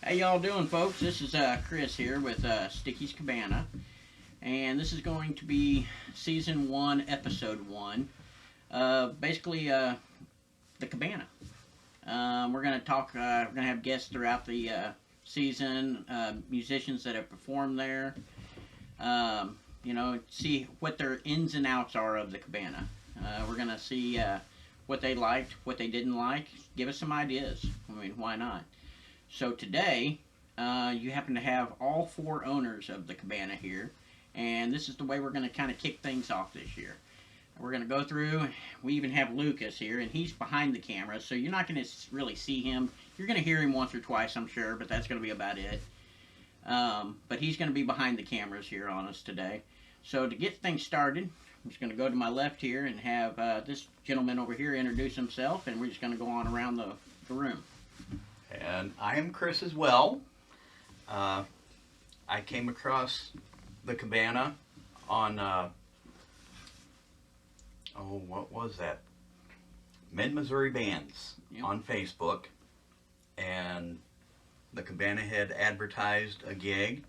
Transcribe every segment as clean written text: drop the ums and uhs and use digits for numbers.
How y'all doing, folks? This is Chris here with Sticky's Cabana, and this is going to be Season 1, Episode 1. Basically, the Cabana. We're going to talk, we're going to have guests throughout the season, musicians that have performed there, see what their ins and outs are of the Cabana. We're going to see what they liked, what they didn't like, give us some ideas. I mean, why not? So today, you happen to have all 4 owners of the Cabana here, and this is the way we're going to kind of kick things off this year. We're going to go through, we even have Lucas here, and he's behind the camera, so you're not going to really see him. You're going to hear him once or twice, I'm sure, but that's going to be about it. But he's going to be behind the cameras here on us today. So to get things started, I'm just going to go to my left here and have this gentleman over here introduce himself, and we're just going to go on around the room. And I am Chris as well. I came across the Cabana on, what was that? Mid-Missouri Bands on Facebook. And the Cabana had advertised a gig.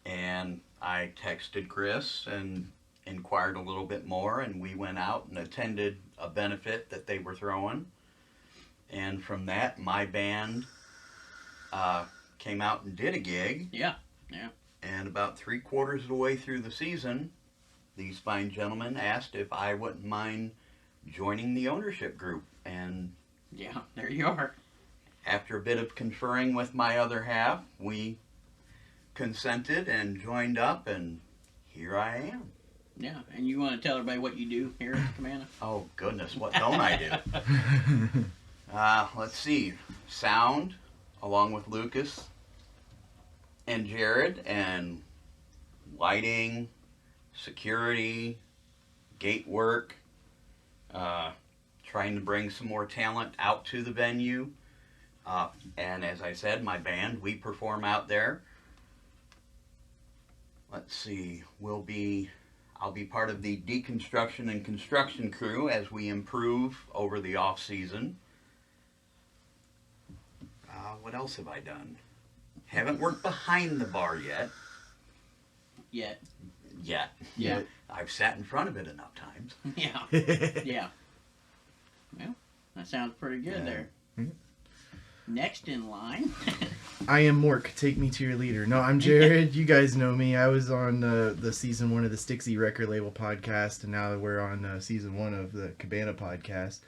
And I texted Chris and inquired a little bit more, and we went out and attended a benefit that they were throwing. And from that, my band came out and did a gig. Yeah. And about 3/4 of the way through the season, these fine gentlemen asked if I wouldn't mind joining the ownership group. And yeah, there you are. After a bit of conferring with my other half, we consented and joined up, and here I am. Yeah, and you want to tell everybody what you do here at the Cabana? Oh, goodness, what don't I do? Let's see. Sound, along with Lucas and Jared, and lighting, security, gate work, trying to bring some more talent out to the venue. And as I said, my band, we perform out there. Let's see, I'll be part of the deconstruction and construction crew as we improve over the off season. What else have I done? Haven't worked behind the bar yet. Yet. Yeah. I've sat in front of it enough times. Yeah. Yeah. Well, that sounds pretty good there. Mm-hmm. Next in line. I am Mork. Take me to your leader. No, I'm Jared. You guys know me. I was on the season 1 of the Stixie record label podcast, and now we're on season 1 of the Cabana podcast.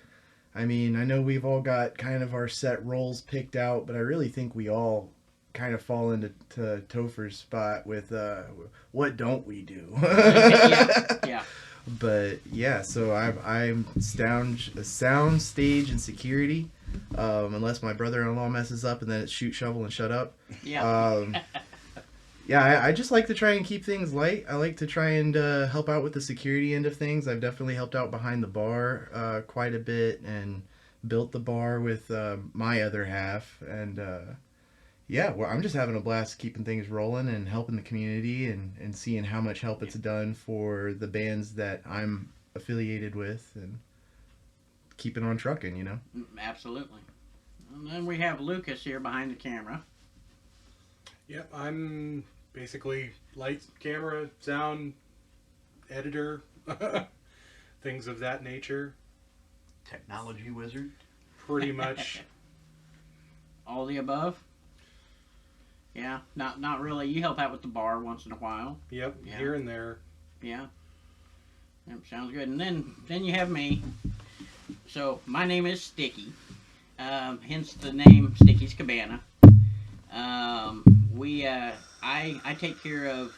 I mean, I know we've all got kind of our set roles picked out, but I really think we all kind of fall into Topher's spot with what don't we do? Yeah. But yeah, so I'm sound, stage, and security. Unless my brother-in-law messes up, and then it's shoot, shovel, and shut up. Yeah. I just like to try and keep things light. I like to try and help out with the security end of things. I've definitely helped out behind the bar quite a bit, and built the bar with my other half. And I'm just having a blast keeping things rolling and helping the community, and seeing how much help it's done for the bands that I'm affiliated with, and keeping on trucking, you know? Absolutely. And then we have Lucas here behind the camera. Yep, I'm basically lights, camera, sound, editor, things of that nature. Technology wizard. Pretty much. All the above? Yeah, not really. You help out with the bar once in a while. Yep, Yeah. Here and there. Yeah. Yep, sounds good. And then you have me. So my name is Sticky, hence the name Sticky's Cabana. I take care of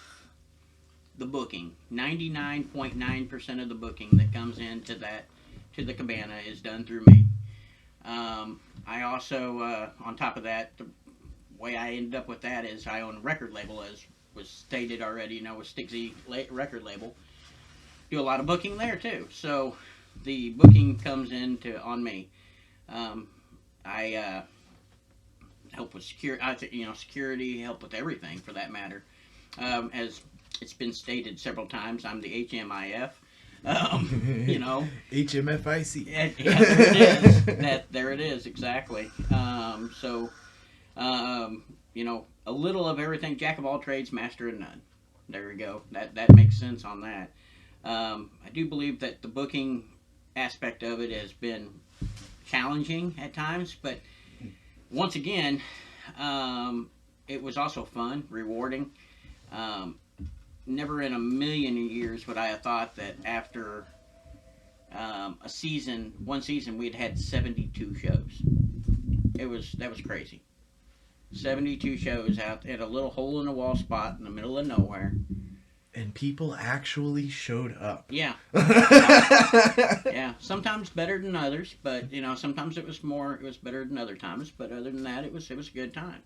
the booking. 99.9% of the booking that comes into to the Cabana is done through me. I also, on top of that, the way I ended up with that is I own a record label, as was stated already, with Stixie record label. Do a lot of booking there too. So the booking comes on me. I help with security, help with everything for that matter. As it's been stated several times, I'm the HMIF. HMFIC. Yeah, there it is. There it is, exactly. So You know, a little of everything, jack of all trades, master of none. There we go. That makes sense on that. I do believe that the booking aspect of it has been challenging at times, but once again, it was also fun, rewarding. Um, Never in a million years would I have thought that after one season, we'd had 72 shows. That was crazy. 72 shows out at a little hole in the wall spot in the middle of nowhere. And people actually showed up. Yeah. Yeah. Sometimes better than others, but you know, sometimes it was better than other times, but other than that, it was a good time.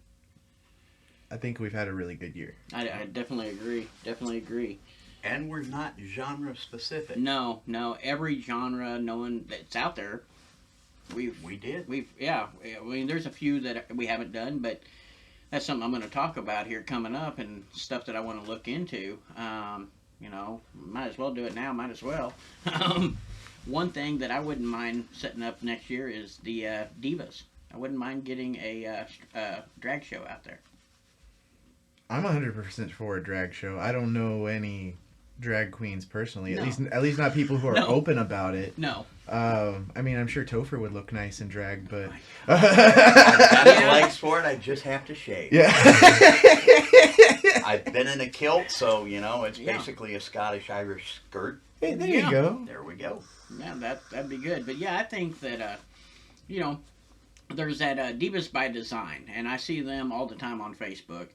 I think we've had a really good year. I definitely agree. Definitely agree. And we're not genre specific. No, every genre knowing that's out there, We did. I mean, there's a few that we haven't done, but that's something I'm going to talk about here coming up and stuff that I want to look into. You know, might as well do it now. Might as well. One thing that I wouldn't mind setting up next year is the Divas. I wouldn't mind getting a drag show out there. I'm 100% for a drag show. I don't know any drag queens personally. No. At least not people who are No. open about it. No. I mean, I'm sure Topher would look nice in drag, but I've got the legs for it. I just have to shave. yeah. I've been in a kilt, so you know it's Yeah. basically a Scottish Irish skirt. Hey, there Yeah. you go. There we go. Yeah, that'd be good. But yeah, I think that you know, there's that Divas by Design, and I see them all the time on Facebook,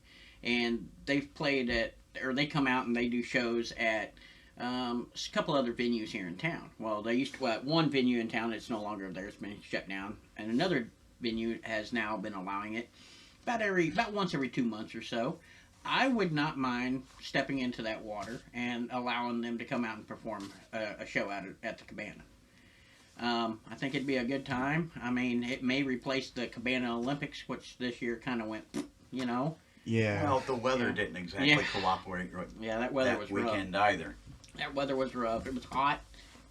and they've played they come out and they do shows at a couple other venues here in town. Well, they used to one venue in town that's no longer there; it's been shut down, and another venue has now been allowing it about once every 2 months or so. I would not mind stepping into that water and allowing them to come out and perform a show out at the Cabana. I think it'd be a good time. I mean, it may replace the Cabana Olympics, which this year kind of went, you know. Yeah. Well, the weather Yeah. didn't exactly Yeah. cooperate Yeah, that weather that was rough. weekend either. That weather was rough. It was hot.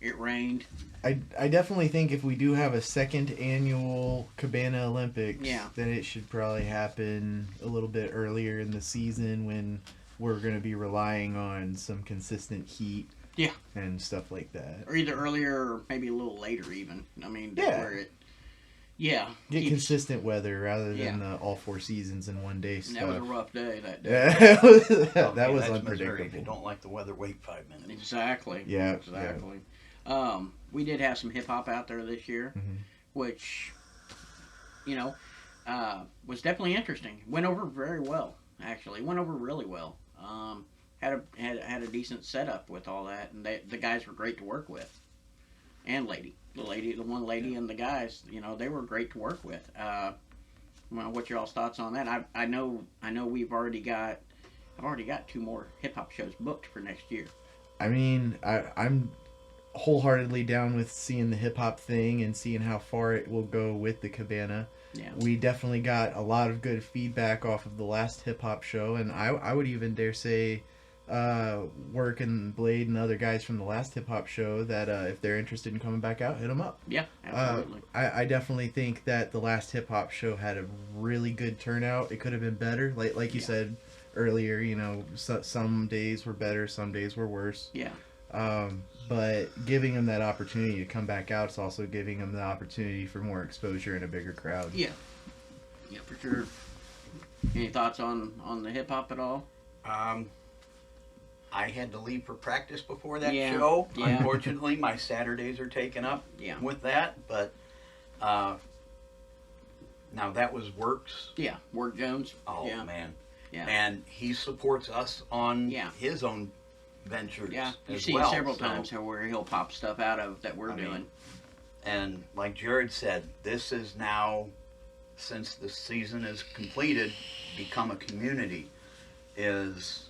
It rained. I definitely think if we do have a second annual Cabana Olympics, Yeah. then it should probably happen a little bit earlier in the season when we're going to be relying on some consistent heat. Yeah. And stuff like that. Or either earlier or maybe a little later even. I mean, Yeah. where it... Yeah. Get keeps- consistent weather rather Yeah. than the all 4 seasons in one day stuff. That was a rough day that day. Yeah, that was Okay, that's Missouri. If you unpredictable. don't like the weather, wait 5 minutes. Exactly. Yeah, Exactly. We did have some hip hop out there this year, Mhm. which, you know, was definitely interesting. Went over very well, actually. Went over really well. Had a decent setup with all that, and the guys were great to work with, and the one lady and the guys, you know, they were great to work with. Well, what's your all's thoughts on that? I know I've already got 2 more hip hop shows booked for next year. I mean, I'm wholeheartedly down with seeing the hip hop thing and seeing how far it will go with the Cabana. Yeah. We definitely got a lot of good feedback off of the last hip hop show, and I would even dare say, Work and Blade and other guys from the last hip hop show that if they're interested in coming back out, hit them up. Yeah, absolutely. I definitely think that the last hip hop show had a really good turnout. It could have been better, like you Yeah. said earlier. You know, some days were better, some days were worse. Yeah. But giving them that opportunity to come back out is also giving them the opportunity for more exposure and a bigger crowd. Yeah. Yeah, for sure. Any thoughts on the hip hop at all? I had to leave for practice before that Yeah, show. yeah. Unfortunately, my Saturdays are taken up Yeah. with that. But now that was Works. Yeah, Work Jones. Oh Yeah. man. Yeah. And he supports us on Yeah. his own ventures. Yeah, you've as seen well, several so- times where he'll pop stuff out of that we're I mean, doing. And like Jared said, this is now, since the season is completed, become a community. Is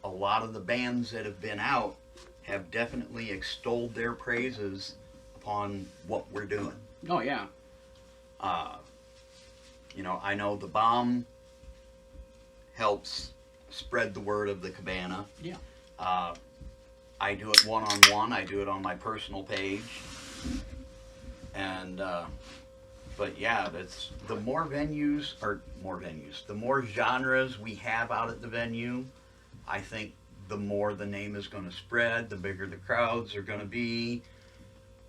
a lot of the bands that have been out have definitely extolled their praises upon what we're doing. Oh yeah. You know, I know the Bomb helps spread the word of the Cabana. Yeah. I do it one-on-one. I do it on my personal page. And But yeah, that's the more venues, the more genres we have out at the venue, I think the more the name is going to spread, the bigger the crowds are going to be,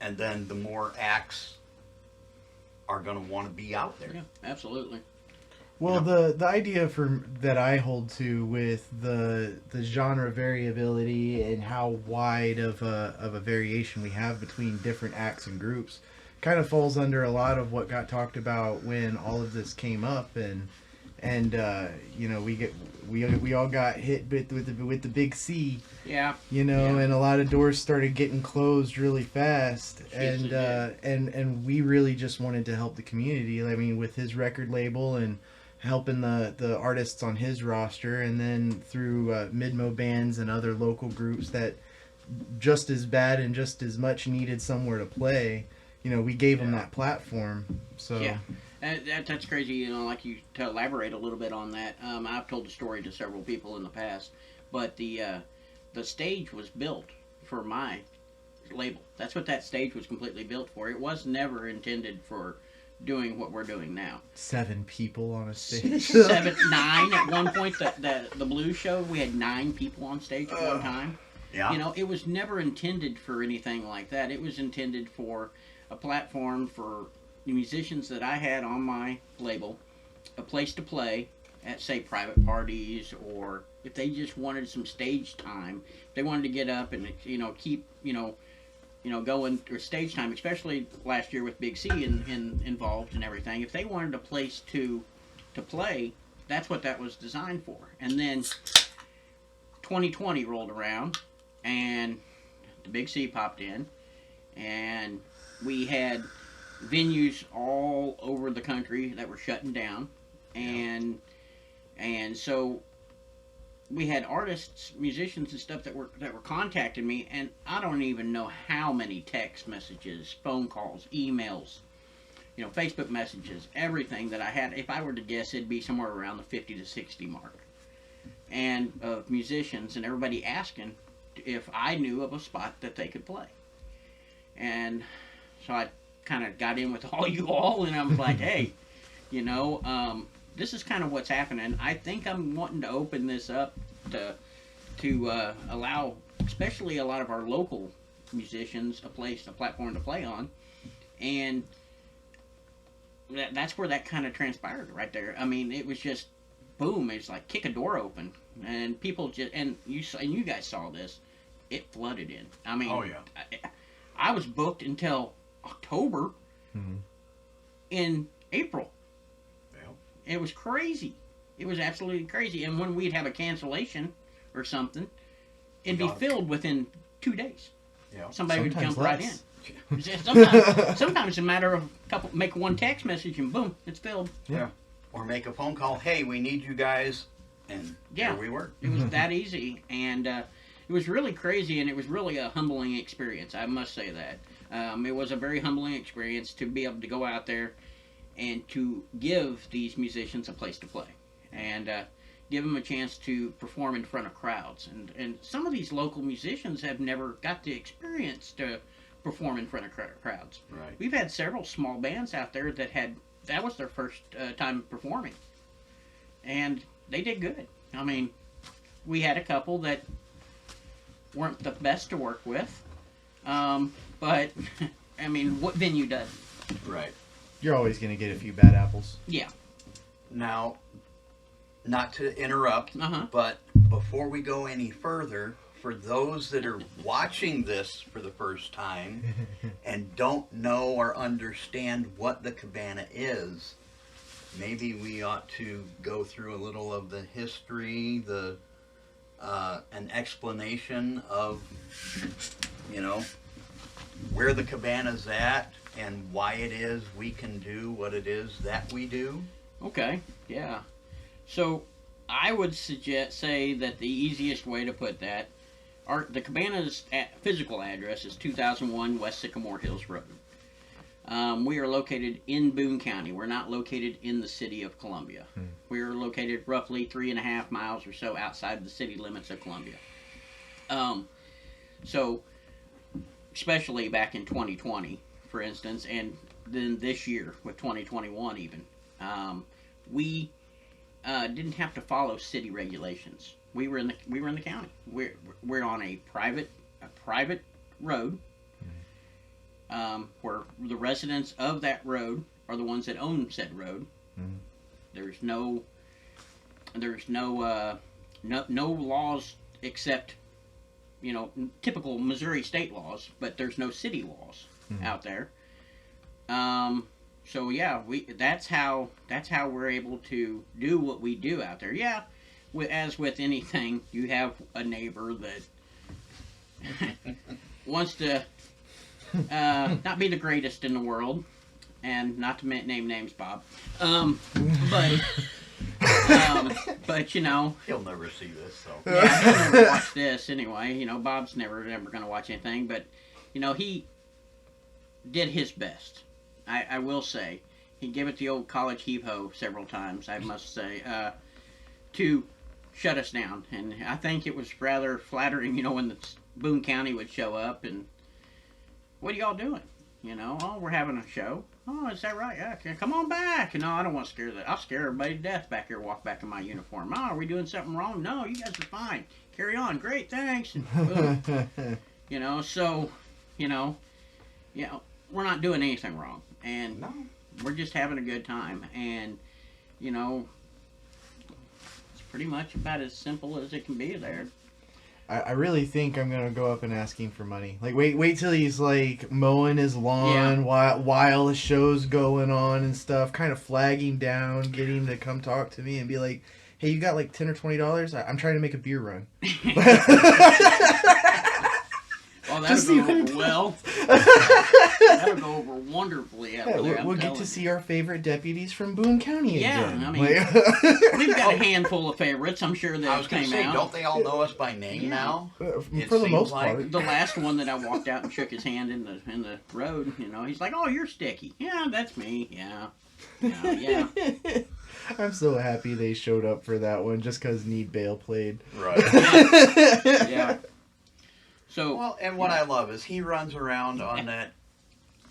and then the more acts are going to want to be out there. Yeah, absolutely. Well, Yeah. the idea for that I hold to with the genre variability and how wide of a variation we have between different acts and groups kind of falls under a lot of what got talked about when all of this came up, and you know, we all got hit with the big C, Yeah. you know, Yeah. and a lot of doors started getting closed really fast, Yes, and it and we really just wanted to help the community. I mean, with his record label and helping the artists on his roster, and then through Midmo bands and other local groups that just as bad and just as much needed somewhere to play. You know, we gave them Yeah. that platform. So Yeah. That's crazy, you know, like you to elaborate a little bit on that. I've told the story to several people in the past, but the stage was built for my label. That's what that stage was completely built for. It was never intended for doing what we're doing now. 7 people on a stage. 7, 9 at one point. The blues show, we had 9 people on stage at one time. Yeah. You know, it was never intended for anything like that. It was intended for a platform for the musicians that I had on my label, a place to play at, say, private parties, or if they just wanted some stage time, they wanted to get up and, you know, keep, going, or stage time, especially last year with Big C involved and everything. If they wanted a place to play, that's what that was designed for. And then 2020 rolled around, and the Big C popped in, and we had venues all over the country that were shutting down, and so we had artists, musicians, and stuff that were contacting me, and I don't even know how many text messages, phone calls, emails, Facebook messages, everything that I had. If I were to guess, it'd be somewhere around the 50 to 60 mark, and of musicians and everybody asking if I knew of a spot that they could play. And so I kind of got in with all you all, and I was like, hey, this is kind of what's happening. I think I'm wanting to open this up to allow, especially a lot of our local musicians, a platform to play on, and that's where that kind of transpired right there. I mean, it was just boom. It's like kick a door open, and people just and you guys saw this. It flooded in. I mean, Oh, yeah. I was booked until October. Mhm. In April. Yeah. It was crazy. It was absolutely crazy. And when we'd have a cancellation or something, it'd be filled within 2 days. Yeah. Somebody would Sometimes jump right less. in. Sometimes it's a matter of make one text message and boom, it's filled. Yeah. Or make a phone call. Hey, we need you guys, and Yeah. here we were. It was that easy, and it was really crazy, and it was really a humbling experience. I must say that. It was a very humbling experience to be able to go out there and to give these musicians a place to play, and give them a chance to perform in front of crowds. And some of these local musicians have never got the experience to perform in front of crowds. Right. We've had several small bands out there that was their first time performing, and they did good. I mean, we had a couple that weren't the best to work with, but I mean, what venue does? Right. You're always going to get a few bad apples. Yeah. Now, not to interrupt, Uh-huh. but before we go any further, for those that are watching this for the first time and don't know or understand what the Cabana is, maybe we ought to go through a little of the history, an explanation of, where the Cabana's at and why it is we can do what it is that we do. Okay. Yeah. So I would say that the easiest way to put that, the Cabana's physical address is 2001 West Sycamore Hills Road. We are located in Boone County. We're not located in the city of Columbia. We are located roughly 3.5 miles or so outside the city limits of Columbia. So, especially back in 2020, for instance, and than this year with 2021 even. We didn't have to follow city regulations. We were in the county. We're on a private road, where the residents of that road are the ones that own said road. Mhm. There's no laws except, typical Missouri state laws, but there's no city laws out there. So yeah, that's how we're able to do what we do out there. Yeah, as with anything, you have a neighbor that wants to not be the greatest in the world, and not to name names, Bob. But He'll never see this, so. yeah, he'll never watch this anyway. Bob's never going to watch anything, but he did his best. I will say he gave it the old college heave-ho several times, I must say, to shut us down. And I think it was rather flattering, when the Boone County would show up and, what are y'all doing? Oh, we're having a show. Oh, is that right? Yeah, come on back. No, I don't want to scare I'll scare everybody to death back here, walk back in my uniform. Oh, are we doing something wrong? No, you guys are fine. Carry on. Great, thanks. And boom. So, we're not doing anything wrong. And No. we're just having a good time. And, it's pretty much about as simple as it can be there. I really think I'm gonna go up and asking for money. Like, wait till he's like mowing his lawn while the show's going on and stuff, kind of flagging down, getting him to come talk to me and be like, "Hey, you got like $10 or $20? I'm trying to make a beer run." Oh, Just that'll see go what over well. That'll go over wonderfully out there. We'll get to see our favorite deputies from Boone County again. I mean, we've got a handful of favorites. I'm sure I that was going came to say, out. don't they all know us by name now? It for the seems most like- part. The last one that I walked out and shook his hand in the road, he's like, "Oh, you're Sticky." Yeah, that's me. Yeah. Yeah. I'm so happy they showed up for that one just because Need Bale played. Right. Yeah. So. Well, and what I love is he runs around on that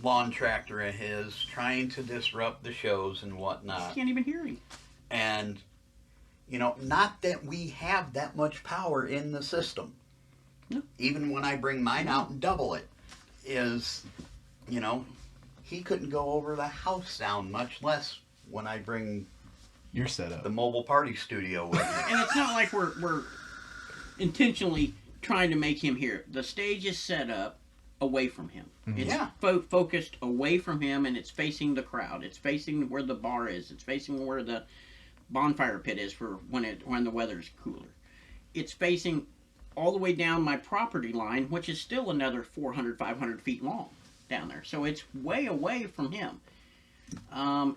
lawn tractor of his, trying to disrupt the shows and I whatnot. can't even hear him. And, not that we have that much power in the system. No. Even when I bring mine out and double it, he couldn't go over the house sound, much less when I bring You're set up. the mobile party studio with me. And it's not like we're intentionally trying to make him hear. The stage is set up away from him. It's Yeah. focused away from him, and it's facing the crowd. It's facing where the bar is. It's facing where the bonfire pit is for when the weather's cooler. It's facing all the way down my property line, which is still another 400, 500 feet long down there. So it's way away from him.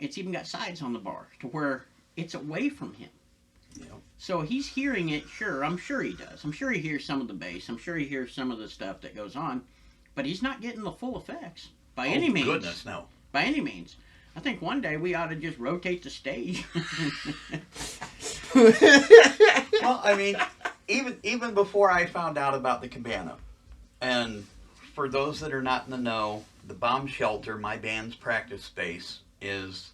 It's even got sides on the bar to where it's away from him. Yep. So he's hearing it, sure. I'm sure he does. I'm sure he hears some of the bass. I'm sure he hears some of the stuff that goes on. But he's not getting the full effects by any means. Goodness, no. By any means. I think one day we ought to just rotate the stage. Well, I mean, even before I found out about the Cabana, and for those that are not in the know, the bomb shelter, my band's practice space, is,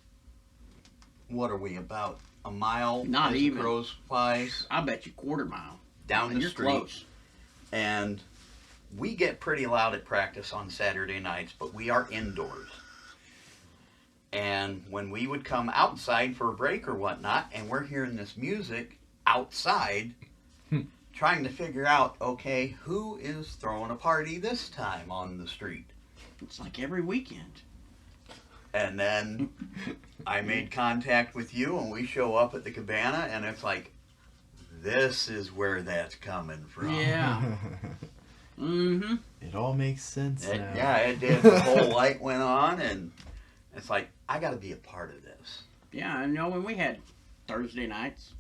what are we, about a mile? Not as even. The crow flies I bet you quarter mile. down And the you're street. close. And we get pretty loud at practice on Saturday nights, but we are indoors. And when we would come outside for a break or whatnot, and we're hearing this music outside, trying to figure out, okay, who is throwing a party this time on the street? It's like every weekend. And then I made contact with you, and we show up at the Cabana, and it's like, this is where that's coming from. Yeah. Mm-hmm. It all makes sense It, now. yeah, it did. The whole light went on, and it's like, I got to be a part of this. Yeah, I know when we had Thursday nights,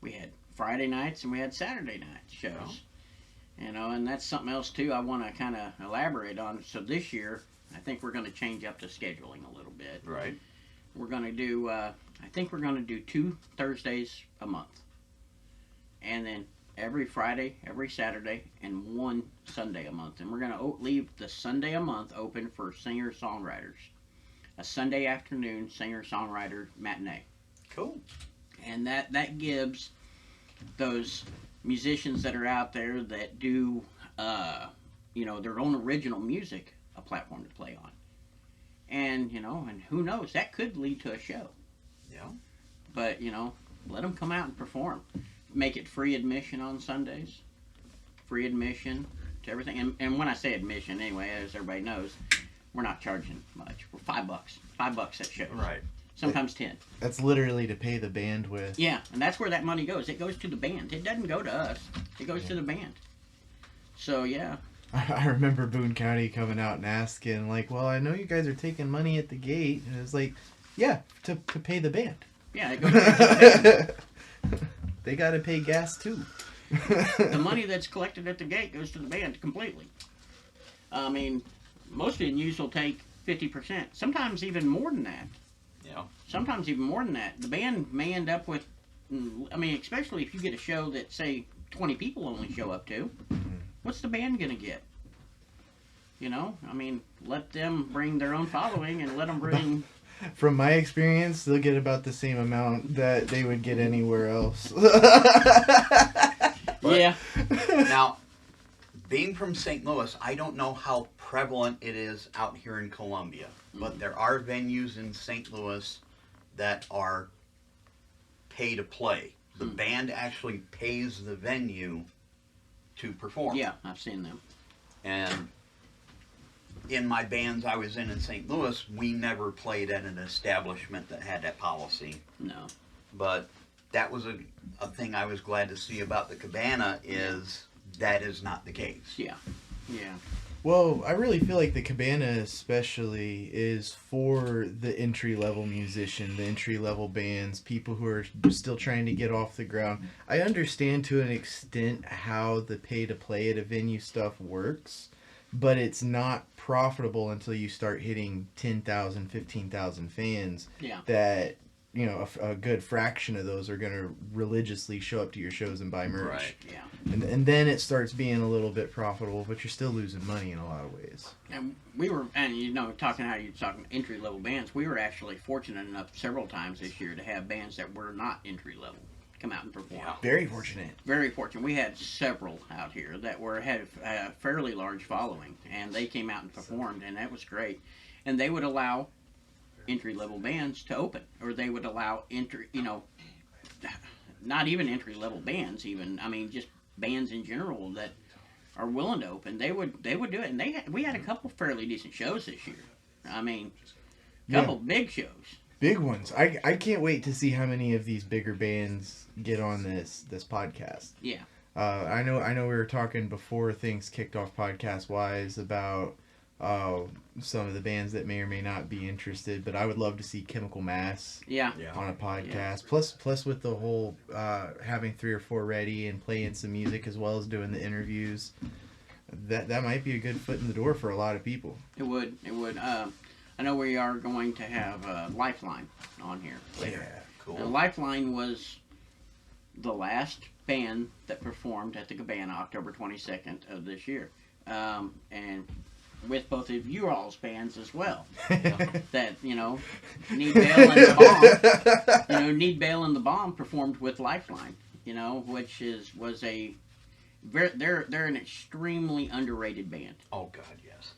we had Friday nights, and we had Saturday night shows. And that's something else, too, I want to kind of elaborate on. So this year, I think we're going to change up the scheduling a little bit. Right. We're going to do, I think we're going to do 2 Thursdays a month. And then every Friday, every Saturday, and 1 Sunday a month. And we're going to leave the Sunday a month open for singer-songwriters. a Sunday afternoon singer-songwriter matinee. Cool. And that gives those musicians that are out there that do, their own original music a platform to play on. And, and who knows, that could lead to a show. Yeah. But, let them come out and perform. Make it free admission on Sundays. Free admission to everything. And when I say admission, anyway, as everybody knows, we're not charging much. We're $5. $5 at shows. Right. Sometimes 10. That's literally to pay the band with. Yeah, and that's where that money goes. It goes to the band. It doesn't go to us. It goes to the band. So, yeah. I remember Boone County coming out and asking, like, well, I know you guys are taking money at the gate. And it's like, yeah, to pay the band. Yeah, it goes to the band. They got to pay gas, too. The money that's collected at the gate goes to the band completely. I mean, most venues will take 50%. Sometimes even more than that. Yeah. Sometimes even more than that. The band may end up with, especially if you get a show that, say, 20 people only show up to. What's the band going to get? Let them bring their own following and let them bring... From my experience, they'll get about the same amount that they would get anywhere else. Yeah. Now, being from St. Louis, I don't know how prevalent it is out here in Columbia, but there are venues in St. Louis that are pay to play. The band actually pays the venue to perform. Yeah, I've seen them. And in my bands I was in St. Louis, we never played at an establishment that had that policy. No. But that was a thing I was glad to see about the Cabana is that is not the case. Yeah. Yeah. Well, I really feel like the Cabana especially is for the entry-level musician, the entry-level bands, people who are still trying to get off the ground. I understand to an extent how the pay-to-play at a venue stuff works, but it's not profitable until you start hitting 10,000, 15,000 fans. Yeah. That, a good fraction of those are going to religiously show up to your shows and buy merch. Right. Yeah. And then it starts being a little bit profitable, but you're still losing money in a lot of ways. And we were, talking how you're talking entry-level bands, we were actually fortunate enough several times this year to have bands that were not entry-level come out and perform. Yeah. Very fortunate. Very fortunate. We had several out here that had a fairly large following, and they came out and performed, and that was great. And they would allow entry-level bands to open, or they would allow not even entry-level bands, even, just bands in general that are willing to open. They would do it, and we had a couple fairly decent shows this year. Couple big shows. Big ones. I can't wait to see how many of these bigger bands get on this podcast. Yeah. I know we were talking before things kicked off podcast-wise about some of the bands that may or may not be interested, but I would love to see Chemical Mass on a podcast. Yeah. Plus with the whole having 3 or 4 ready and playing some music as well as doing the interviews, that might be a good foot in the door for a lot of people. It would. I know we are going to have Lifeline on here later. Yeah, cool. Now, Lifeline was the last band that performed at the Cabana October 22nd of this year. And with both of you all's bands as well. That, Need Bale and the Bomb. Need Bale and the Bomb performed with Lifeline, which was they're an extremely underrated band. Oh, God, yes.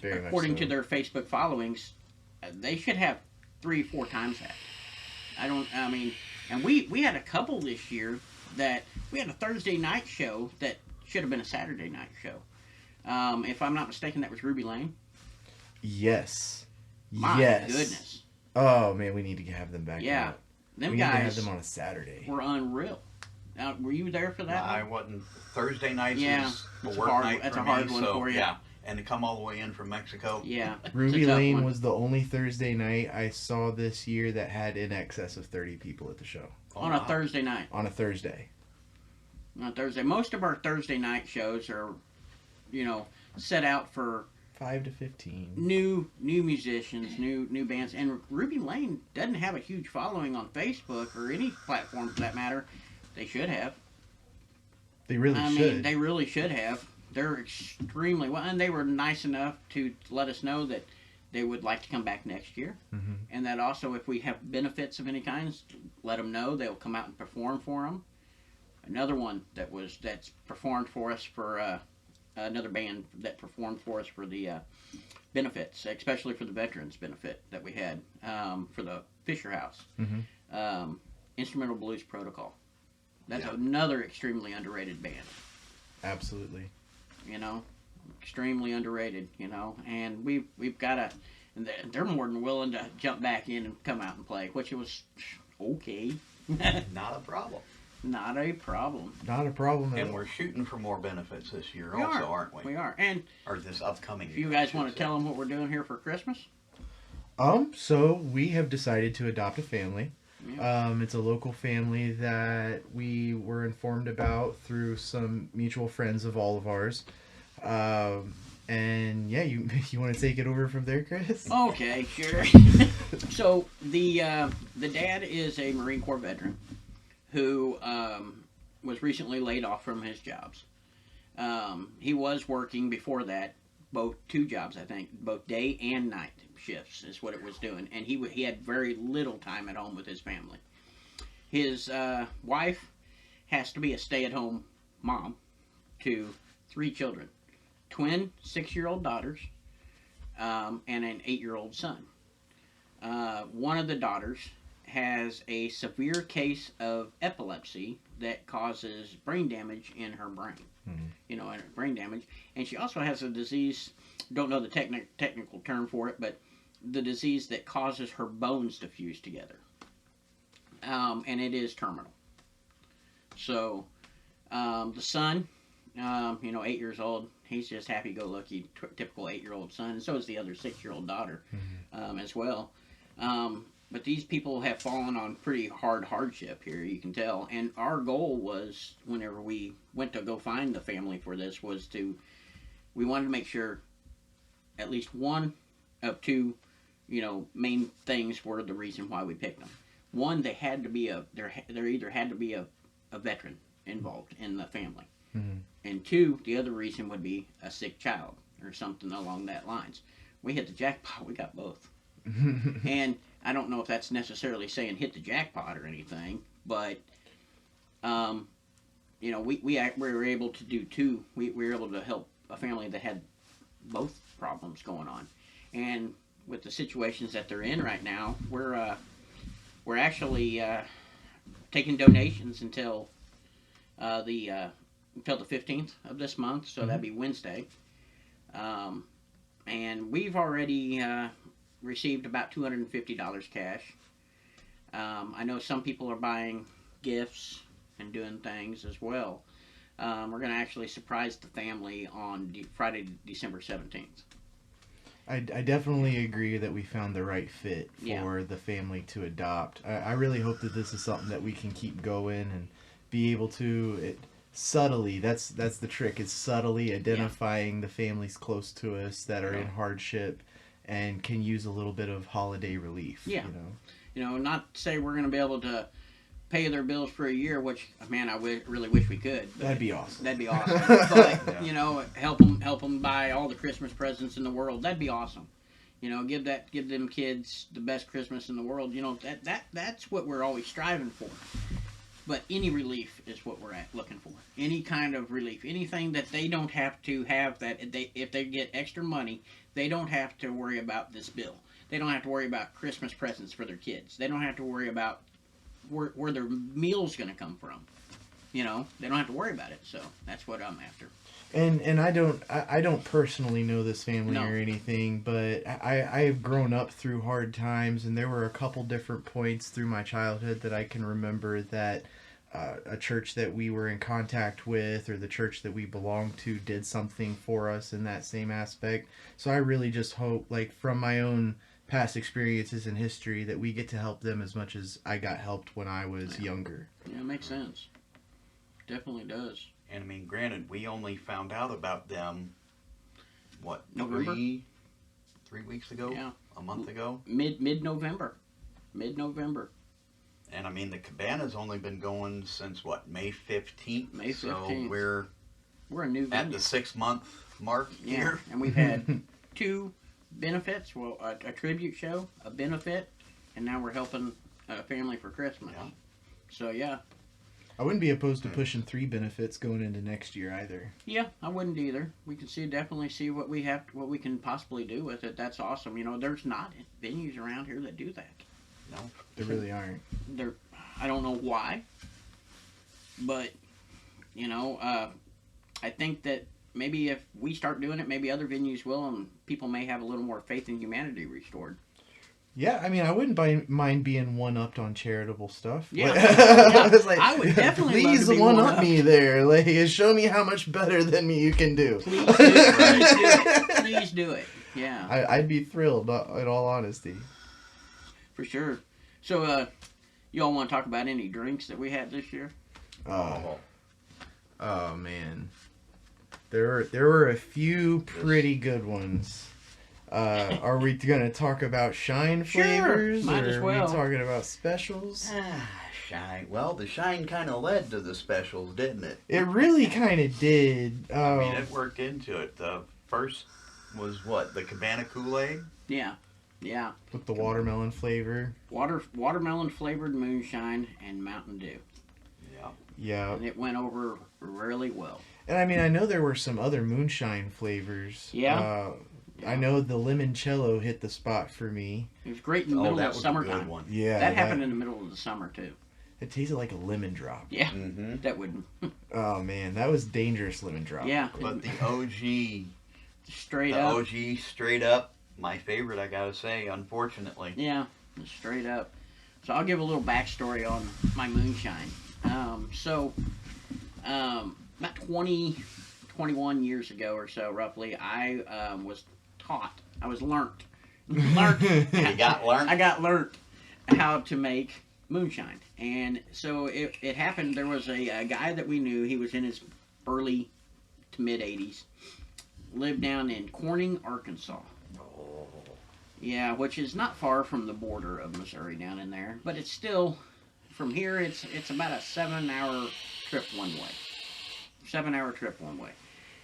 Very According much so. to their Facebook followings, they should have 3-4 times that. And we had a couple this year that we had a Thursday night show that should have been a Saturday night show. If I'm not mistaken, that was Ruby Lane. Yes. My goodness. Oh man, we need to have them back. Yeah, out. Them we guys need to have them on a Saturday. were unreal. Now, were you there for that? I wasn't. Thursday nights is that's a a work hard- night that's for a hard me, one so for you. yeah. And to come all the way in from Mexico. Yeah. Ruby It's a tough Lane one. was the only Thursday night I saw this year that had in excess of 30 people at the show. Oh, on wow. a Thursday night. On a Thursday. On Thursday. Most of our Thursday night shows are, set out for 5 to 15. new musicians, new bands, and Ruby Lane doesn't have a huge following on Facebook or any platform for that matter. They should have. They really I should. mean, they really should have. They're extremely well, and they were nice enough to let us know that they would like to come back next year. Mm-hmm. And that also, if we have benefits of any kinds, let them know. They'll come out and perform for them. Another one that's performed for us for another band that performed for us for the benefits, especially for the veterans benefit that we had for the Fisher House. Mm-hmm. Instrumental Blues Protocol. That's Yeah. another extremely underrated band. Absolutely. You know, extremely underrated. You know, and we've got to. And they're more than willing to jump back in and come out and play, which was okay. Not a problem. Not a problem. Not a problem at And all. we're shooting for more benefits this year We also, are. aren't we? We are. And Or this upcoming if year. you guys want to tell them what we're doing here for Christmas, So we have decided to adopt a family. Yeah. It's a local family that we were informed about through some mutual friends of all of ours. And yeah, you want to take it over from there, Chris? okay, sure. So the dad is a Marine Corps veteran who was recently laid off from his jobs. He was working before that, two jobs, I think, both day and night shifts is what it was doing, and he had very little time at home with his family. His wife has to be a stay-at-home mom to 3 children, twin 6-year-old daughters, and an 8-year-old son. One of the daughters has a severe case of epilepsy that causes brain damage in her brain. You know, and brain damage. And she also has a disease, don't know the technical term for it, but the disease that causes her bones to fuse together. And it is terminal. So, the son, 8 years old, he's just happy-go-lucky, typical 8-year-old son, and so is the other 6-year-old daughter as well. But these people have fallen on pretty hardship here, you can tell. And our goal was, whenever we went to go find the family for this, we wanted to make sure at least one of two, main things were the reason why we picked them. One, they had to be there either had to be a veteran involved in the family. Mm-hmm. And two, the other reason would be a sick child or something along that lines. We hit the jackpot, we got both. And I don't know if that's necessarily saying hit the jackpot or anything, but we were able to do two. We were able to help a family that had both problems going on, and with the situations that they're in right now, we're actually taking donations until the 15th of this month, so that'd be Wednesday, and we've already received about $250 cash. I know some people are buying gifts and doing things as well. We're going to actually surprise the family on Friday, December 17th. I definitely agree that we found the right fit for the family to adopt. I really hope that this is something that we can keep going and be able to subtly. That's the trick. Is subtly identifying the families close to us that are in hardship and can use a little bit of holiday relief. Yeah. Not to say we're going to be able to pay their bills for a year, which, man, I really wish we could. That'd be awesome. That'd be awesome. But, help them buy all the Christmas presents in the world. That'd be awesome. Give them kids the best Christmas in the world. That's what we're always striving for. But any relief is what we're looking for. Any kind of relief. Anything that they don't have to have, if they get extra money, they don't have to worry about this bill. They don't have to worry about Christmas presents for their kids. They don't have to worry about where their meal's going to come from. They don't have to worry about it. So that's what I'm after. And I don't personally know this family or anything, but I've grown up through hard times, and there were a couple different points through my childhood that I can remember that a church that we were in contact with or the church that we belonged to did something for us in that same aspect. So I really just hope, from my own past experiences in history, that we get to help them as much as I got helped when I was younger. Yeah, it makes sense. Definitely does. And granted, we only found out about them, November? 3 weeks ago? Yeah. A month ago? Mid-November. And the Cabana's only been going since May 15th? May 15th. So we're a new venue. at the 6-month mark here. And we've had two benefits. Well, a tribute show, a benefit, and now we're helping a family for Christmas. Yeah. So yeah, I wouldn't be opposed to pushing 3 benefits going into next year either. yeah, I wouldn't either. We can definitely see what what we can possibly do with it. That's awesome. You know, there's not venues around here that do that. No. There really aren't. I don't know why, but you know, I think that maybe if we start doing it, maybe other venues will, and people may have a little more faith in humanity restored. Yeah, I mean, I wouldn't mind being one-upped on charitable stuff. Yeah, I was like, I would definitely love please to be one-up one-upped. me there. Like, show me how much better than me you can do. Please do it. Please do it. Yeah, I'd be thrilled, in all honesty. for sure. So, you all want to talk about any drinks that we had this year? Oh man, there were a few pretty good ones. Are we gonna talk about Shine Sure, flavors, might or as are well. we talking about specials? Shine. Well, the Shine kind of led to the specials, didn't it? It really kind of did. I mean, it worked into it. The first was what? The Cabana Kool-Aid? Yeah, yeah. With the watermelon flavor. Watermelon flavored moonshine and Mountain Dew, Yeah. Yeah, and it went over really well. and I mean, I know there were some other moonshine flavors. Yeah. I know the limoncello hit the spot for me. It was great in the Oh, middle that of was a summertime. good one. Yeah, That happened in the middle of the summer too. It tasted like a lemon drop. Yeah, Mm-hmm. that would. Oh man, that was dangerous lemon drop. Yeah, But the OG, straight the up. OG straight up, my favorite, I gotta say, unfortunately. Yeah, straight up. So I'll give a little backstory on my moonshine. About 21 years ago or so, roughly, I was taught. I was learnt. You got learned? I got learnt how to make moonshine. And so it happened, there was a guy that we knew, he was in his early to mid 80s, lived down in Corning, Arkansas. Oh. Yeah, which is not far from the border of Missouri down in there, but it's still, from here, it's about a 7-hour trip one way. 7-hour trip one way.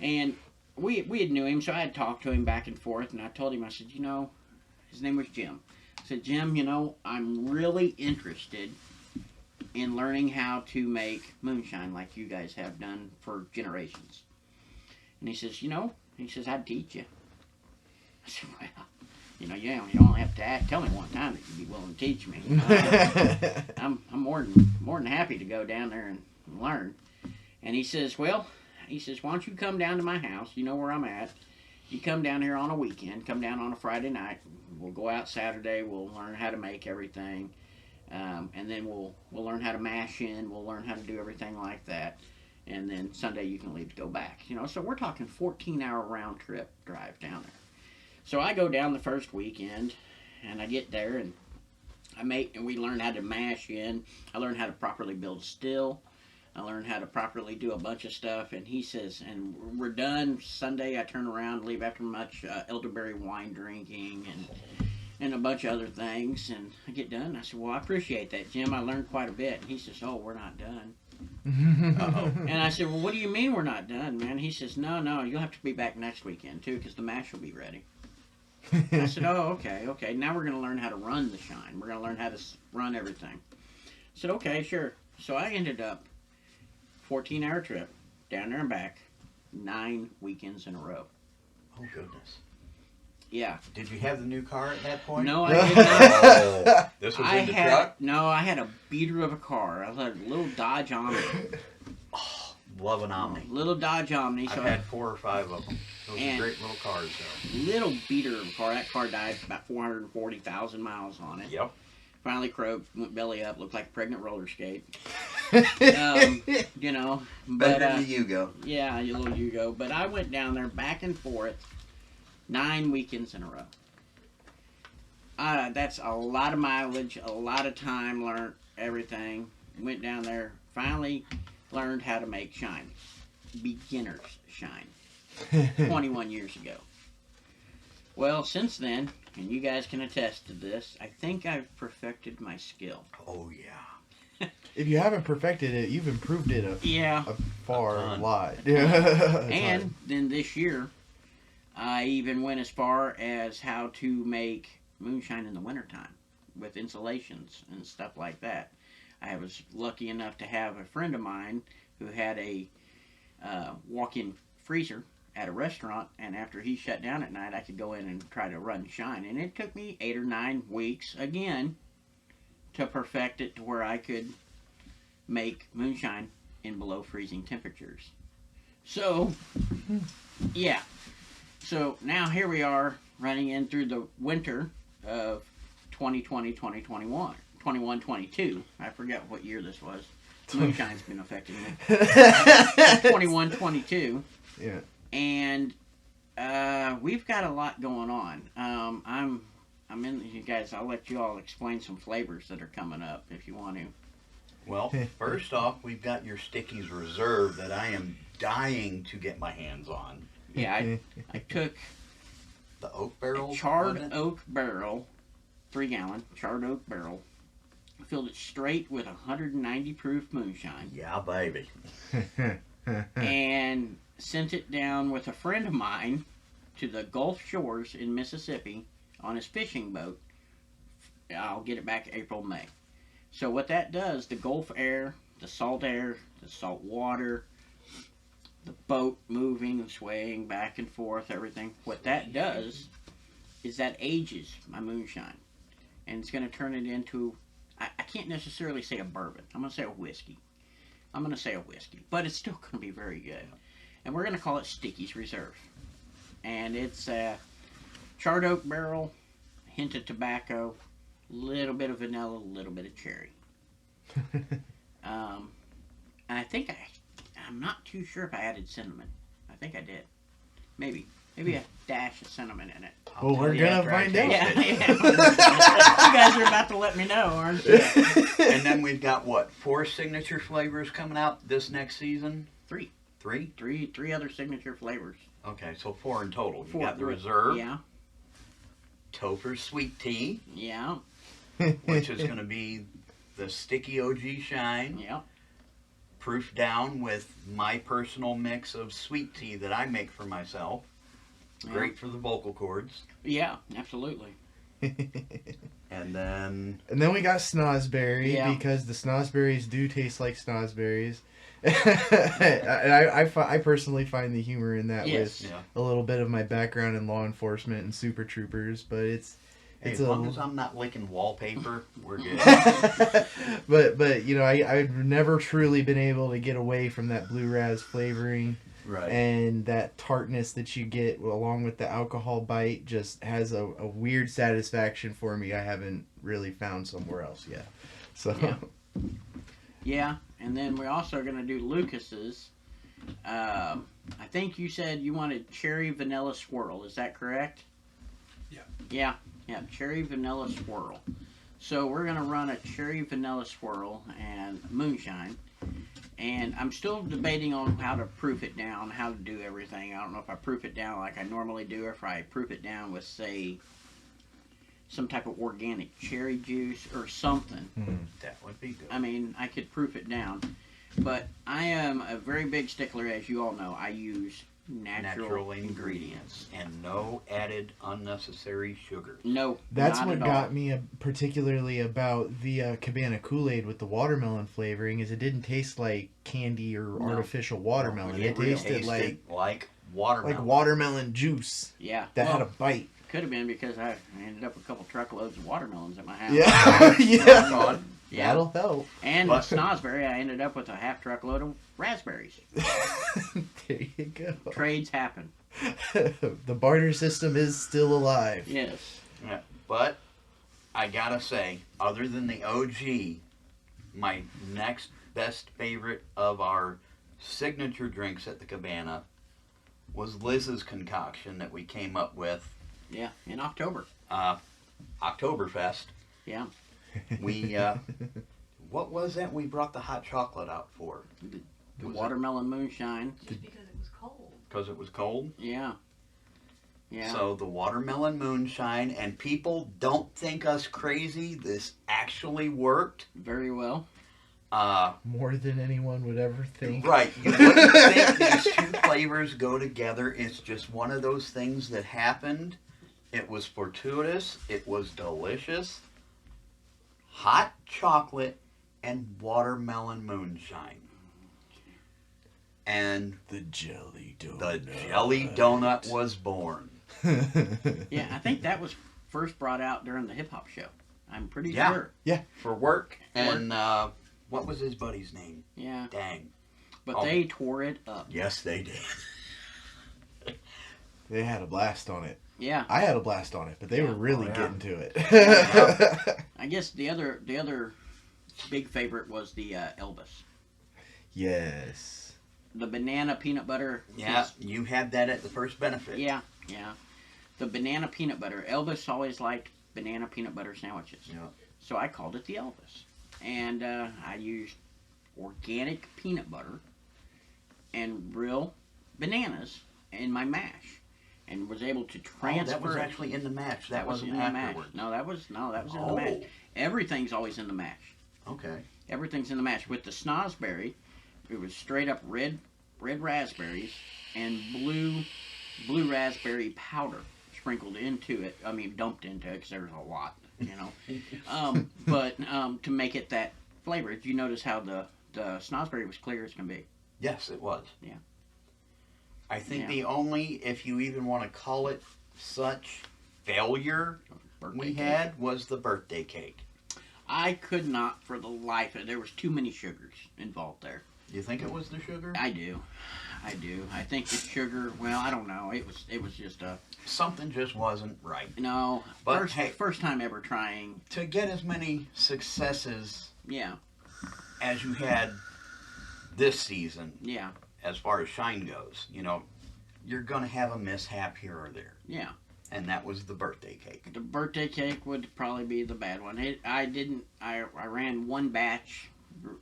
And we had knew him, so I had talked to him back and forth, and I told him, I said, you know, his name was Jim. I said, Jim, you know, I'm really interested in learning how to make moonshine like you guys have done for generations. And he says, you know, I'd teach you. I said, well, you know, you don't have to tell me one time that you'd be willing to teach me. I'm more than happy to go down there and learn. And he says, why don't you come down to my house? You know where I'm at. You come down here on a weekend. Come down on a Friday night. We'll go out Saturday. We'll learn how to make everything, and then we'll learn how to mash in. We'll learn how to do everything like that. And then Sunday you can leave to go back. You know, so we're talking 14-hour round trip drive down there. So I go down the first weekend, and I get there, and we learn how to mash in. I learned how to properly build still. I learned how to properly do a bunch of stuff, and he says, and we're done. Sunday I turn around, leave after much elderberry wine drinking and a bunch of other things, and I get done. I said, well, I appreciate that, Jim. I learned quite a bit. And he says, oh, we're not done. Uh-oh. And I said, well, what do you mean we're not done, man? He says, no, you'll have to be back next weekend, too, because the mash will be ready. I said, oh, okay. Now we're going to learn how to run the shine. We're going to learn how to run everything. I said, okay, sure. So I ended up 14-hour trip, down there and back, 9 weekends in a row. Oh, goodness. Yeah. Did you have the new car at that point? No, I did not. Oh, this was I in the had, truck? no, I had a beater of a car. I had a little Dodge Omni. Oh, love an Omni. Little Dodge Omni. So I've had 4 or 5 of them. Those And- are great little cars, though. little beater of a car. That car died about 440,000 miles on it. Yep. Finally croaked, went belly up, looked like a pregnant roller skate. You know, but Better than you go. yeah, you little Yugo. But I went down there back and forth 9 weekends in a row. That's a lot of mileage, a lot of time, learned everything. Went down there, finally learned how to make shine. Beginner's shine. 21 years ago. Well, since then, and you guys can attest to this, I think I've perfected my skill. Oh, yeah. If you haven't perfected it, you've improved it Yeah. a far A ton. lot. And then this year, I even went as far as how to make moonshine in the wintertime with insulations and stuff like that. I was lucky enough to have a friend of mine who had a walk-in freezer at a restaurant, and after he shut down at night, I could go in and try to run shine. And it took me 8 or 9 weeks again to perfect it to where I could make moonshine in below freezing temperatures. So, yeah. So now here we are running in through the winter of 2020, 2021, 21, 22. I forget what year this was. Moonshine's been affecting me. 21, 22. Yeah. And we've got a lot going on. I'm in, you guys, I'll let you all explain some flavors that are coming up if you want to. Well, first off, we've got your Stickies Reserve that I am dying to get my hands on. Yeah, I took The oak barrel? a charred wasn't it? oak barrel, 3-gallon charred oak barrel, filled it straight with 190 proof moonshine, Yeah, baby. and sent it down with a friend of mine to the Gulf Shores in Mississippi on his fishing boat. I'll get it back April, May. So what that does, the Gulf air, the salt water, the boat moving and swaying back and forth, everything, what that does is that ages my moonshine. And it's going to turn it into, I can't necessarily say a bourbon. I'm going to say a whiskey. But it's still going to be very good. And we're going to call it Stickies Reserve. And it's a charred oak barrel, hint of tobacco, little bit of vanilla, a little bit of cherry. And I think I'm not too sure if I added cinnamon. I think I did. Maybe a dash of cinnamon in it. Well, we're gonna find out. Yeah. You guys are about to let me know, aren't you? And then we've got, what, 4 signature flavors coming out this next season? 3. 3? Three other signature flavors. Okay, so 4 in total. You 4. got the Reserve, Yeah. Topher Sweet Tea, Yeah. which is going to be the Sticky OG Shine, Yeah. proof down with my personal mix of sweet tea that I make for myself. Great for the vocal cords. Yeah, absolutely. And then And then we got snozberry, Yeah. because the snozberries do taste like snozberries. And I personally find the humor in that Yes. with Yeah. a little bit of my background in law enforcement and super troopers, but it's as long as I'm not licking wallpaper, we're good. but you know, I've never truly been able to get away from that blue raz flavoring. Right. And that tartness that you get along with the alcohol bite just has a weird satisfaction for me I haven't really found somewhere else yet. So Yeah. Yeah, and then we're also going to do Lucas's. I think you said you wanted cherry vanilla swirl. Is that correct? Yeah. Yeah, cherry vanilla swirl. So we're going to run a cherry vanilla swirl and moonshine. And I'm still debating on how to proof it down, how to do everything. I don't know if I proof it down like I normally do, or if I proof it down with, say, some type of organic cherry juice or something. That would be good. I mean, I could proof it down. But I am a very big stickler, as you all know. I use natural ingredients. And no added unnecessary sugar. No, that's not what at all. got me particularly about the Cabana Kool-Aid with the watermelon flavoring is it didn't taste like candy or artificial watermelon. It tasted like watermelon. watermelon juice Yeah. that had well, a bite. could have been because I ended up with a couple truckloads of watermelons at my house. Yeah, yeah. God. Yeah. That'll help. And But- with snozberry, I ended up with a half truckload of raspberries. There you go. Trades happen. The barter system is still alive. Yes. Yeah, but I gotta say, other than the OG, my next best favorite of our signature drinks at the Cabana was Liz's concoction that we came up with, Yeah. In October. Oktoberfest. Yeah. We, what was that we brought the hot chocolate out for? The Was it- watermelon moonshine. Just because it was cold. Because it was cold. Yeah. Yeah. So the watermelon moonshine, and people don't think us crazy. This actually worked. Very well. More than anyone would ever think. Right. You wouldn't think these two flavors go together. It's just one of those things that happened. It was fortuitous. It was delicious. Hot chocolate and watermelon moonshine. And The jelly donut. the jelly donut was born. Yeah, I think that was first brought out during the hip hop show. I'm pretty Yeah. sure. For work. And what was his buddy's name? Yeah. Dang. But Oh. they tore it up. Yes, they did. They had a blast on it. Yeah. I had a blast on it, but they were really yeah. getting to it. I guess the other big favorite was the Elvis. Yes. The banana peanut butter. Yeah, you had that at the first benefit. Yeah. The banana peanut butter. Elvis always liked banana peanut butter sandwiches. Yeah. So I called it the Elvis. And I used organic peanut butter and real bananas in my mash. And was able to transfer. that was it. actually in the match. That was wasn't in the mash. afterwards. No, that was in the mash. Everything's always in the mash. Okay. Everything's in the mash. With the snozberry, it was straight up red raspberries and blue raspberry powder sprinkled into it. I mean, dumped into it because there's a lot, you know. But to make it that flavor, did you notice how the snozberry was clear as can be? Yes, it was. Yeah. I think Yeah. the only, if you even want to call it such, failure Birthday we cake. had was the birthday cake. I could not for the life of it. There was too many sugars involved there. You think it was the sugar? I do. I think the sugar. Well, I don't know. It was just a Something just wasn't right. no. But hey- first time ever trying. To get as many successes Yeah. as you had this season, Yeah. as far as shine goes, you know, you're going to have a mishap here or there. Yeah. And that was the birthday cake. The birthday cake would probably be the bad one. I ran one batch,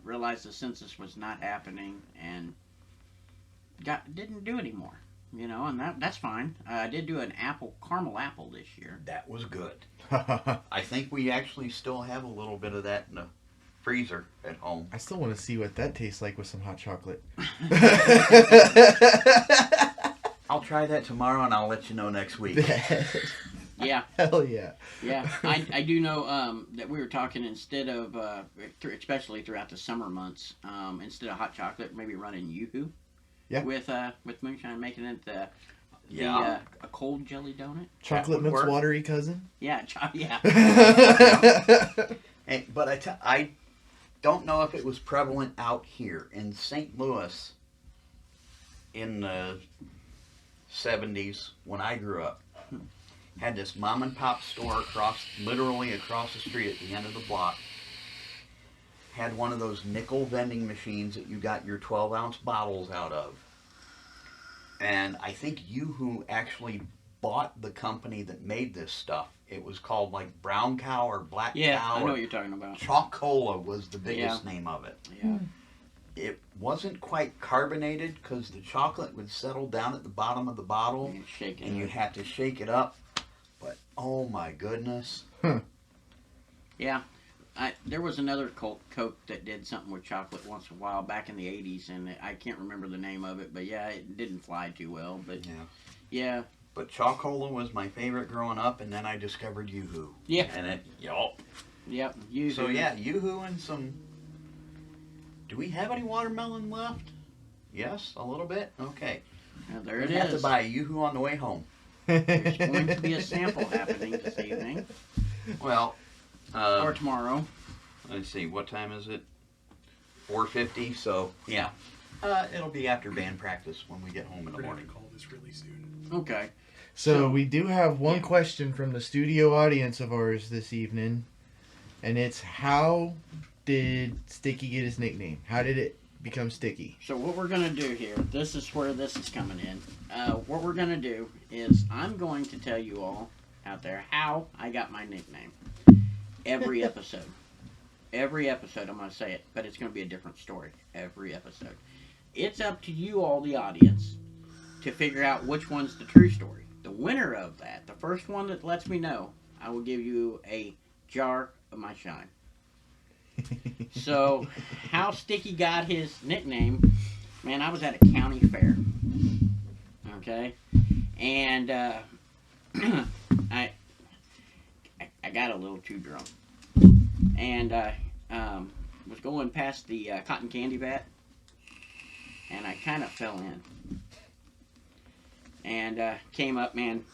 realized the census was not happening, and didn't do anymore. You know, and that's fine. I did do an caramel apple this year. That was good. I think we actually still have a little bit of that in the freezer at home. I still want to see what that tastes like with some hot chocolate. I'll try that tomorrow and I'll let you know next week. Yeah. Hell yeah. Yeah, I do know that we were talking instead of, especially throughout the summer months, instead of hot chocolate, maybe running Yoo-hoo. Yeah. With moonshine, making it Yeah. a cold jelly donut. Chocolate would milk's work. watery cousin. Yeah, yeah. But I don't know if it was prevalent out here in St. Louis in the 70s when I grew up. Had this mom and pop store literally across the street at the end of the block. Had one of those nickel vending machines that you got your 12-ounce bottles out of. And I think Yoo-hoo actually bought the company that made this stuff. It was called like Brown Cow or Black Yeah, Cow. I know or what you're talking about. Chocola was the biggest name of it. Yeah. It wasn't quite carbonated because the chocolate would settle down at the bottom of the bottle And shake it. and you'd have to shake it up. But oh my goodness. Yeah. There was another Coke that did something with chocolate once in a while back in the 80s, and I can't remember the name of it, but yeah, it didn't fly too well. But yeah. But Chocola was my favorite growing up, and then I discovered Yoo-hoo. Yeah. And it, yup. Yep. Yoo-hoo. So yeah, Yoo-hoo and some... Do we have any watermelon left? Yes, a little bit? Okay. There We it have to is. buy a Yoo-hoo on the way home. There's going to be a sample happening this evening Well, or tomorrow. let's see, what time is it? 4:50, so yeah. It'll be after band practice when we get home in the We're gonna morning. have to call this really soon. Okay. So we do have one question from the studio audience of ours this evening, and it's how did Sticky get his nickname? How did it become Sticky? So what we're going to do here, this is where this is coming in. What we're going to do is I'm going to tell you all out there how I got my nickname. Every episode. Every episode I'm going to say it, but it's going to be a different story every episode. It's up to you all, the audience, to figure out which one's the true story. The winner of that, the first one that lets me know, I will give you a jar of my shine. So, how Sticky got his nickname, man, I was at a county fair. Okay? And I got a little too drunk. And I was going past the cotton candy vat. And I kind of fell in. And came up, man,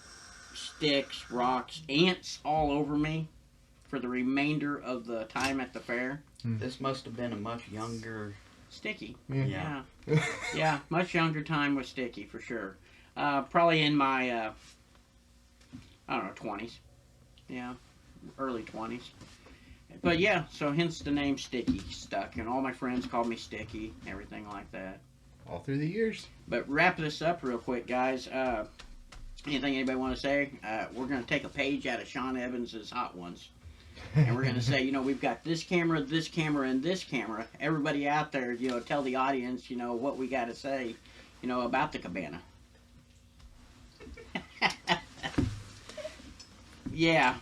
sticks, rocks, ants all over me for the remainder of the time at the fair. This must have been a much younger. Sticky. Yeah. Yeah, much younger time with Sticky, for sure. Probably in my, I don't know, 20s. Yeah, early 20s. But yeah, so hence the name Sticky stuck. And all my friends called me Sticky, everything like that. All through the years. But wrap this up real quick, guys. Anything anybody want to say? We're going to take a page out of Sean Evans's Hot Ones. And we're going to say, we've got this camera, and this camera. Everybody out there, tell the audience, what we got to say, about the Cabana. Yeah.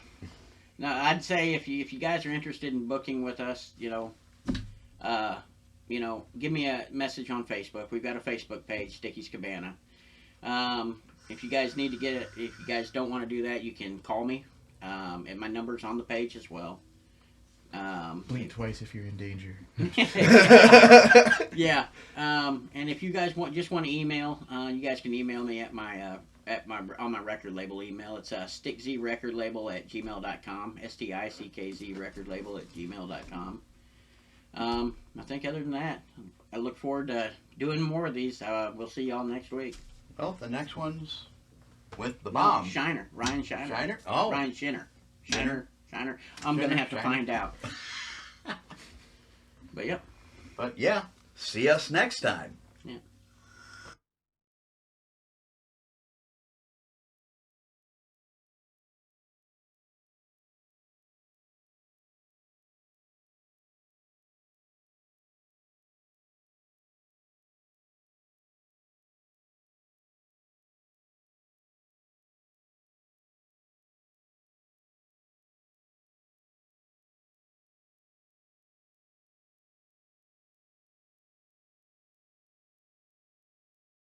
No, I'd say if you guys are interested in booking with us, give me a message on Facebook. We've got a Facebook page, Sticky's Cabana. If you guys need to get it, if you guys don't want to do that, you can call me. And my number's on the page as well. Blink twice if you're in danger. Yeah. And if you guys just want to email, you guys can email me at my on my record label email. It's stickzrecordlabel@gmail.com. stickzrecordlabel@gmail.com. I think other than that, I look forward to doing more of these. We'll see y'all next week. Well, the next one's with the No, bomb. Shiner. Ryan Shiner. Shiner? Oh. Ryan Shiner. Shiner. I'm going to have to find out. But, yep. But yeah, see us next time.